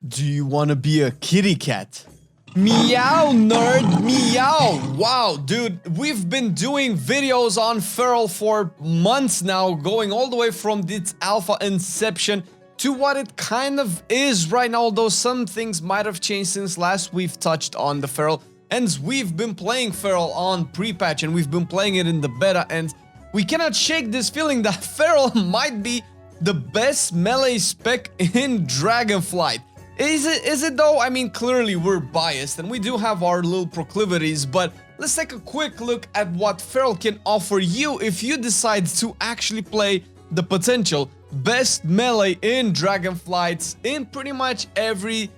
Do you want to be a kitty cat? Meow, nerd, meow. Wow, dude, we've been doing videos on Feral for months now, going all the way from its alpha inception to what it kind of is right now, although some things might have changed since last we've touched on the Feral. And we've been playing Feral on pre-patch, and we've been playing it in the beta, and we cannot shake this feeling that Feral might be the best melee spec in Dragonflight. Is it though? I mean, clearly we're biased and we do have our little proclivities, but let's take a quick look at what Feral can offer you if you decide to actually play the potential best melee in Dragonflight in pretty much every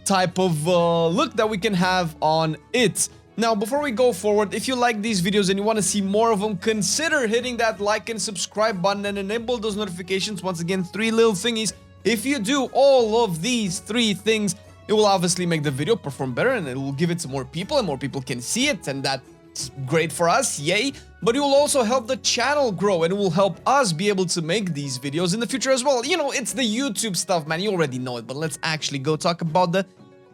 type of look that we can have on it. Now, before we go forward, if you like these videos and you want to see more of them, consider hitting that like and subscribe button and enable those notifications. Once again, 3 little thingies. If you do all of these 3 things, it will obviously make the video perform better and it will give it to more people and more people can see it, and that's great for us, yay. But it will also help the channel grow and it will help us be able to make these videos in the future as well. You know, it's the YouTube stuff, man, you already know it, but let's actually go talk about the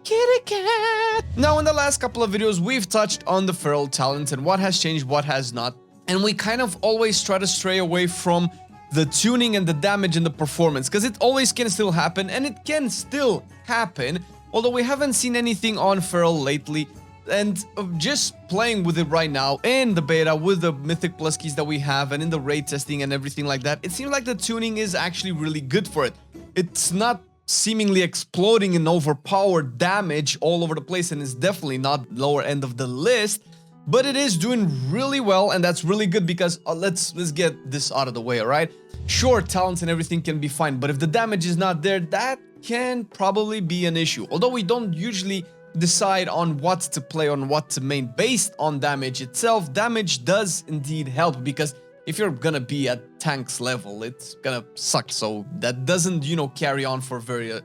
kitty cat. Now, in the last couple of videos, we've touched on the Feral talent and what has changed, what has not, and we kind of always try to stray away from the tuning and the damage and the performance, because it always can still happen, and it can still happen, although we haven't seen anything on Feral lately. And just playing with it right now in the beta with the Mythic Plus keys that we have and in the raid testing and everything like that, it seems like the tuning is actually really good for it. It's not seemingly exploding in overpowered damage all over the place, and it's definitely not lower end of the list. But it is doing really well, and that's really good because let's get this out of the way, alright? Sure, talents and everything can be fine, but if the damage is not there, that can probably be an issue. Although we don't usually decide on what to play, on what to main based on damage itself, damage does indeed help, because if you're gonna be at tank's level, it's gonna suck, so that doesn't, you know, carry on for a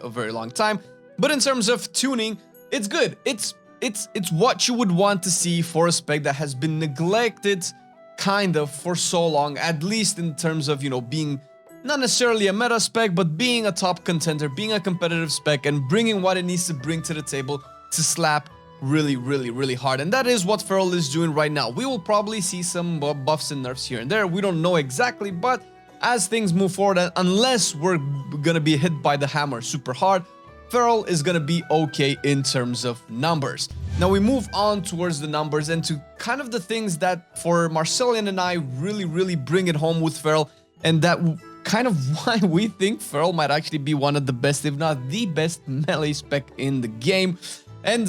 very long time. But in terms of tuning, it's good. It's what you would want to see for a spec that has been neglected kind of for so long, at least in terms of, you know, being not necessarily a meta spec, but being a top contender, being a competitive spec, and bringing what it needs to bring to the table to slap really hard. And that is what Feral is doing right now. We will probably see some buffs and nerfs here and there. We don't know exactly, but as things move forward, unless we're gonna be hit by the hammer super hard, Feral is gonna be okay in terms of numbers. Now we move on towards the numbers and to kind of the things that for Marcelian and I really bring it home with Feral, and that kind of why we think Feral might actually be one of the best, if not the best melee spec in the game. And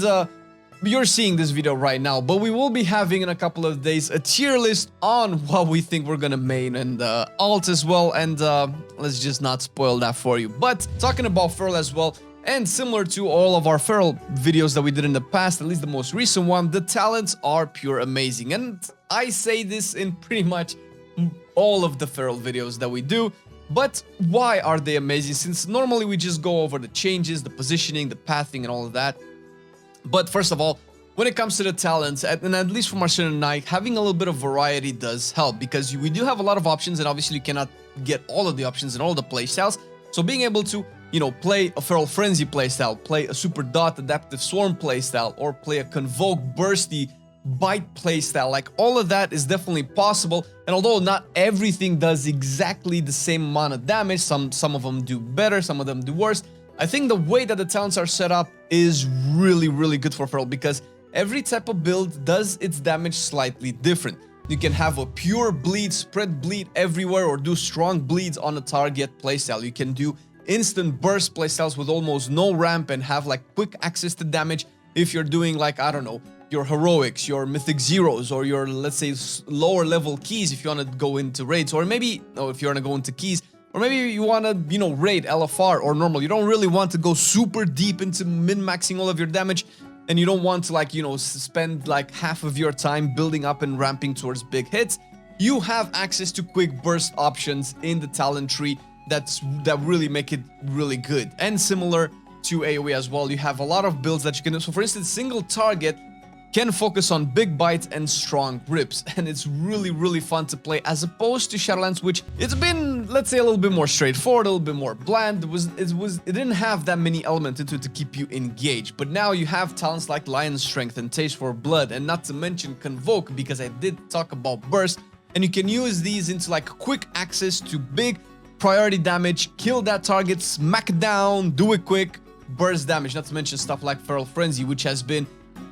you're seeing this video right now, but we will be having in a couple of days a tier list on what we think we're gonna main and alt as well, and let's just not spoil that for you. But talking about Feral as well, and similar to all of our Feral videos that we did in the past, at least the most recent one, the talents are pure amazing. And I say this in pretty much all of the Feral videos that we do. But why are they amazing? Since normally we just go over the changes, the positioning, the pathing, and all of that. But first of all, when it comes to the talents, and at least for Marcelian and I, having a little bit of variety does help, because we do have a lot of options, and obviously you cannot get all of the options in all the playstyles. So being able to, you know, play a Feral Frenzy playstyle, play a Super Dot Adaptive Swarm playstyle, or play a Convoke Bursty Bite playstyle, like all of that is definitely possible. And although not everything does exactly the same amount of damage, some of them do better, some of them do worse, I think the way that the talents are set up is really good for Feral, because every type of build does its damage slightly different. You can have a pure bleed, spread bleed everywhere, or do strong bleeds on a target playstyle. You can do instant burst playstyles with almost no ramp and have like quick access to damage if you're doing, like, I don't know, your heroics, your mythic zeros, or your, let's say, lower level keys if you want to go into raids, or maybe, no, if you want to go into keys, or maybe you want to, you know, raid LFR or normal. You don't really want to go super deep into min-maxing all of your damage, and you don't want to, like, you know, spend like half of your time building up and ramping towards big hits. You have access to quick burst options in the talent tree that really make it really good. And similar to AoE as well, you have a lot of builds that you can do. So for instance, single target can focus on big bites and strong rips, and it's really fun to play as opposed to Shadowlands, which it's been, let's say, a little bit more straightforward, a little bit more bland. It didn't have that many elements into it to keep you engaged, but now you have talents like Lion's Strength and Taste for Blood, and not to mention Convoke, because I did talk about Burst, and you can use these into like quick access to big priority damage, kill that target, smack it down, do it quick, burst damage, not to mention stuff like Feral Frenzy, which has been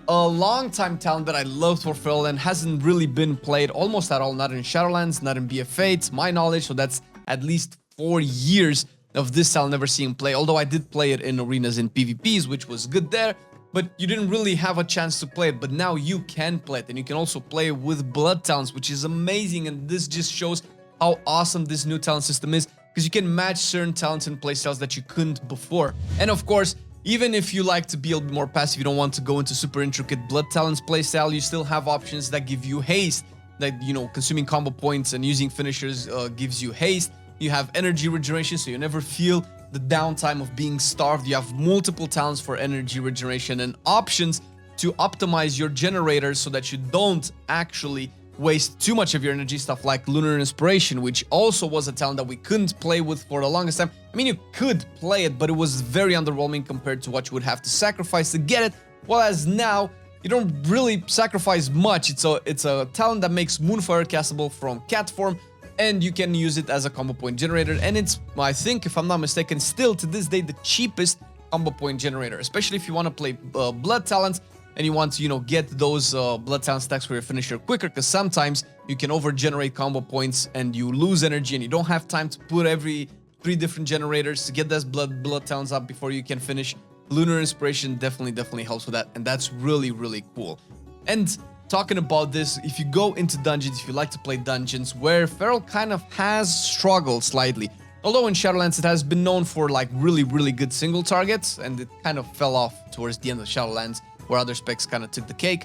a long time talent that I loved for Feral and hasn't really been played almost at all, not in Shadowlands, not in BF8, to my knowledge, so that's at least 4 years of this talent never seeing play, although I did play it in arenas in PvPs, which was good there, but you didn't really have a chance to play it, but now you can play it, and you can also play it with blood talents, which is amazing, and this just shows how awesome this new talent system is, because you can match certain talents and playstyles that you couldn't before. And of course, even if you like to be a little bit more passive, you don't want to go into super intricate blood talents playstyle, you still have options that give you haste, that, you know, consuming combo points and using finishers gives you haste. You have energy regeneration, so you never feel the downtime of being starved. You have multiple talents for energy regeneration and options to optimize your generators so that you don't actually waste too much of your energy, stuff like Lunar Inspiration, which also was a talent that we couldn't play with for the longest time. I mean, you could play it, but it was very underwhelming compared to what you would have to sacrifice to get it, whereas now you don't really sacrifice much. It's a talent that makes Moonfire castable from cat form, and you can use it as a combo point generator, and it's, I think, if I'm not mistaken, still to this day the cheapest combo point generator, especially if you want to play blood talents and you want to, you know, get those blood talent stacks for your finisher quicker, because sometimes you can over-generate combo points and you lose energy and you don't have time to put every 3 different generators to get those blood talents up before you can finish. Lunar Inspiration definitely helps with that, and that's really cool. And talking about this, if you go into dungeons, if you like to play dungeons, where Feral kind of has struggled slightly, although in Shadowlands it has been known for like really good single targets, and it kind of fell off towards the end of Shadowlands, where other specs kind of took the cake.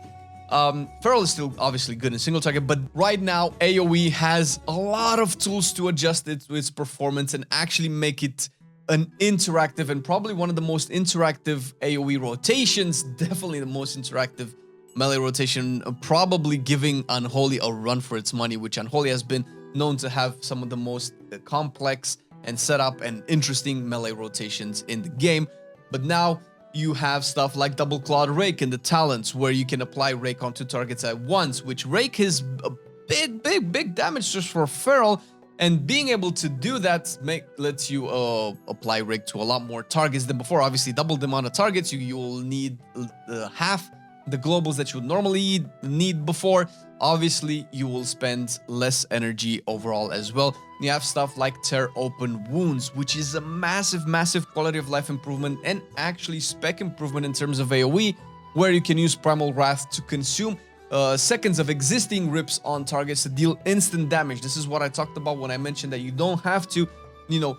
Feral is still obviously good in single target, but right now AoE has a lot of tools to adjust it to its performance and actually make it an interactive, and probably one of the most interactive AoE rotations, definitely the most interactive melee rotation, probably giving Unholy a run for its money, which Unholy has been known to have some of the most complex and set up and interesting melee rotations in the game. But now you have stuff like Double Clawed Rake in the talents, where you can apply Rake on 2 targets at once, which Rake is a big damage just for Feral, and being able to do that lets you apply Rake to a lot more targets than before. Obviously, double the amount of targets, you will need half the globals that you would normally need before. Obviously, you will spend less energy overall as well. You have stuff like Tear Open Wounds, which is a massive quality of life improvement and actually spec improvement in terms of AoE, where you can use Primal Wrath to consume seconds of existing rips on targets to deal instant damage. This is what I talked about when I mentioned that you don't have to, you know,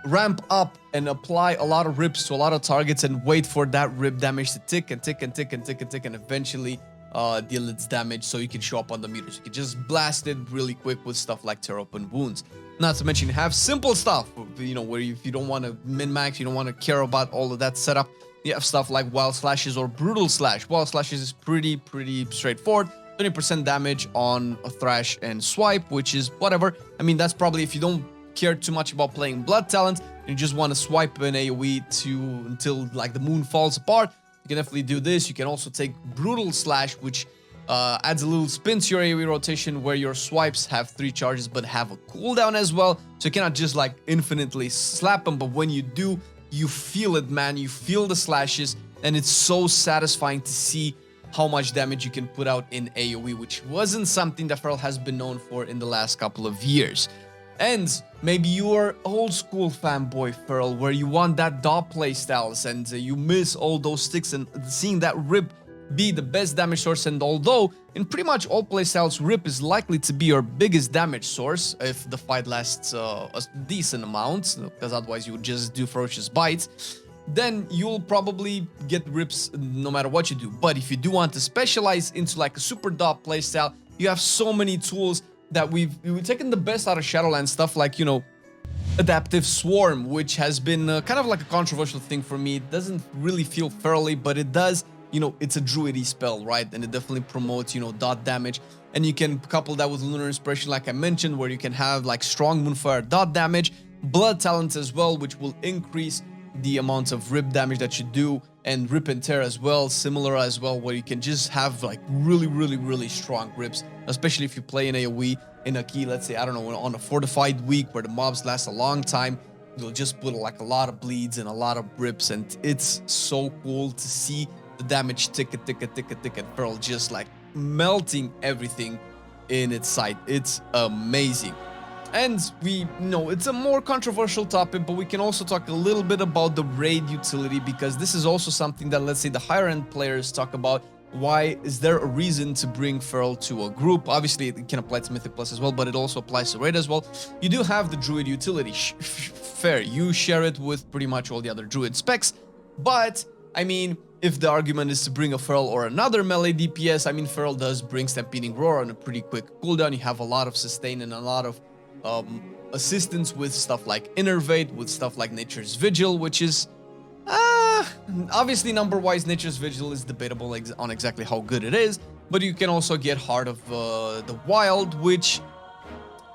ramp up and apply a lot of rips to a lot of targets and wait for that rip damage to tick and eventually deal its damage so you can show up on the meters. You can just blast it really quick with stuff like Tear Open Wounds. Not to mention, have simple stuff, you know, where if you don't want to min-max, you don't want to care about all of that setup, you have stuff like Wild Slashes or Brutal Slash. Wild Slashes is pretty straightforward. 20% damage on a Thrash and Swipe, which is whatever. I mean, that's probably if you don't care too much about playing blood talent and you just want to swipe an AoE until like the moon falls apart, you can definitely do this. You can also take Brutal Slash, which adds a little spin to your AoE rotation, where your swipes have 3 charges but have a cooldown as well, so you cannot just like infinitely slap them, but when you do, you feel it, man. You feel the slashes, and it's so satisfying to see how much damage you can put out in AoE, which wasn't something that Feral has been known for in the last couple of years. And maybe you are old school fanboy Feral, where you want that dot playstyles and you miss all those sticks, and seeing that rip be the best damage source. And although in pretty much all playstyles, rip is likely to be your biggest damage source if the fight lasts a decent amount, because otherwise you would just do ferocious bites, then you'll probably get rips no matter what you do. But if you do want to specialize into like a super dot playstyle, you have so many tools that we've taken the best out of Shadowlands, stuff like, you know, Adaptive Swarm, which has been kind of like a controversial thing for me. It doesn't really feel Ferally, but it does you know, it's a druidy spell, right? And it definitely promotes, you know, dot damage. And you can couple that with Lunar Inspiration, like I mentioned, where you can have like strong Moonfire dot damage, Blood Talents as well, which will increase the amount of rip damage that you do, and Rip and Tear as well, similar as well, where you can just have like really strong rips, especially if you play in AoE in a key, let's say, I don't know, on a fortified week where the mobs last a long time. You'll just put like a lot of bleeds and a lot of rips, and it's so cool to see the damage tick, and Feral just like melting everything in its sight. It's amazing. And we know it's a more controversial topic, but we can also talk a little bit about the raid utility, because this is also something that, let's say, the higher end players talk about. Why is there a reason to bring Feral to a group? Obviously, it can apply to Mythic Plus as well, but it also applies to raid as well. You do have the Druid utility. Fair, you share it with pretty much all the other Druid specs, but I mean, if the argument is to bring a Feral or another melee DPS, I mean, Feral does bring Stampeding Roar on a pretty quick cooldown. You have a lot of sustain and a lot of assistance with stuff like Innervate, with stuff like Nature's Vigil, which is obviously number-wise, Nature's Vigil is debatable on exactly how good it is, but you can also get Heart of the Wild, which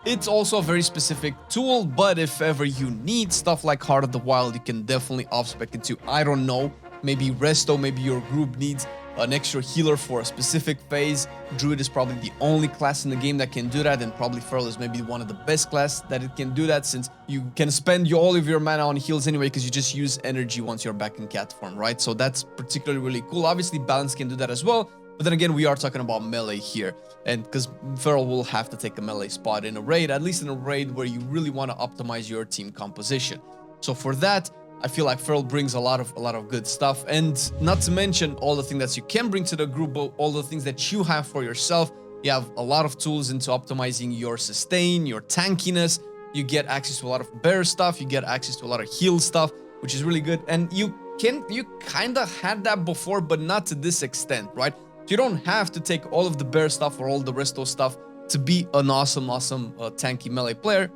it's also a very specific tool, but if ever you need stuff like Heart of the Wild, you can definitely off-spec into, I don't know, maybe Resto, maybe your group needs an extra healer for a specific phase. Druid is probably the only class in the game that can do that, and probably Feral is maybe one of the best class that it can do that, since you can spend all of your mana on heals anyway, because you just use energy once you're back in cat form, right? So that's particularly really cool. Obviously, Balance can do that as well, but then again, we are talking about melee here, and because Feral will have to take a melee spot in a raid, at least in a raid where you really want to optimize your team composition. So for that, I feel like Feral brings a lot of good stuff, and not to mention all the things that you can bring to the group, but all the things that you have for yourself. You have a lot of tools into optimizing your sustain, your tankiness. You get access to a lot of bear stuff. You get access to a lot of heal stuff, which is really good. And you kind of had that before, but not to this extent, right? You don't have to take all of the bear stuff or all the resto stuff to be an awesome tanky melee player,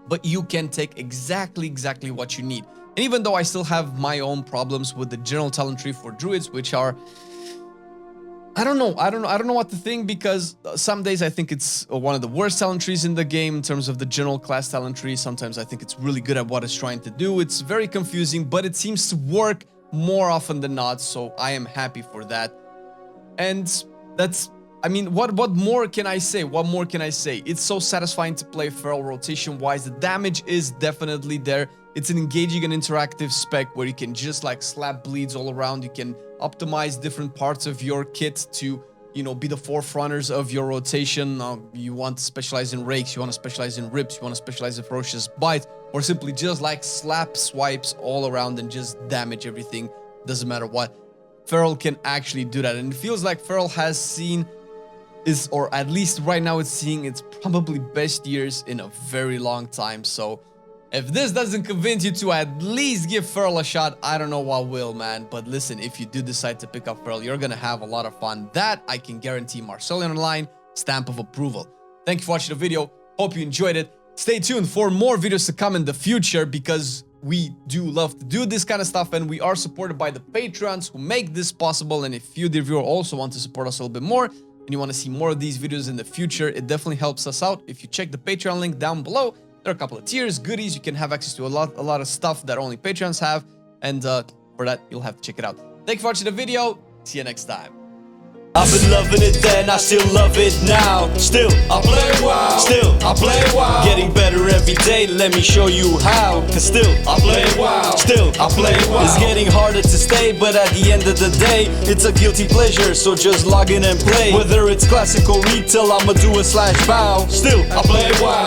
but you can take exactly what you need. And even though I still have my own problems with the general talent tree for druids, which are, I don't know what to think, because some days I think it's one of the worst talent trees in the game in terms of the general class talent tree. Sometimes I think it's really good at what it's trying to do. It's very confusing, but it seems to work more often than not, so I am happy for that. And that's, I mean, what more can I say? What more can I say? It's so satisfying to play Feral rotation-wise. The damage is definitely there. It's an engaging and interactive spec where you can just like slap bleeds all around. You can optimize different parts of your kit to, you know, be the forefronters of your rotation. You want to specialize in rakes, you want to specialize in rips, you want to specialize in ferocious bite, or simply just like slap swipes all around and just damage everything. Doesn't matter what. Feral can actually do that, and it feels like Feral has seen or at least right now it's seeing its probably best years in a very long time. So if this doesn't convince you to at least give Feral a shot, I don't know what will, man. But listen, if you do decide to pick up Feral, you're gonna have a lot of fun. That I can guarantee. Marcelian&Flame, stamp of approval. Thank you for watching the video. Hope you enjoyed it. Stay tuned for more videos to come in the future, because we do love to do this kind of stuff, and we are supported by the Patreons who make this possible. And if you, dear viewer, also want to support us a little bit more, and you want to see more of these videos in the future, it definitely helps us out. If you check the Patreon link down below, there are a couple of tiers, goodies. You can have access to a lot of stuff that only Patreons have, and for that, you'll have to check it out. Thank you for watching the video. See you next time. I've been loving it then, I still love it now. Still, I play WoW. Still, I play WoW. Getting better every day, let me show you how. Cause still, I play WoW. Still, I play WoW. It's getting harder to stay, but at the end of the day, it's a guilty pleasure, so just log in and play. Whether it's classic or retail, I'ma do a /bow. Still, I play WoW.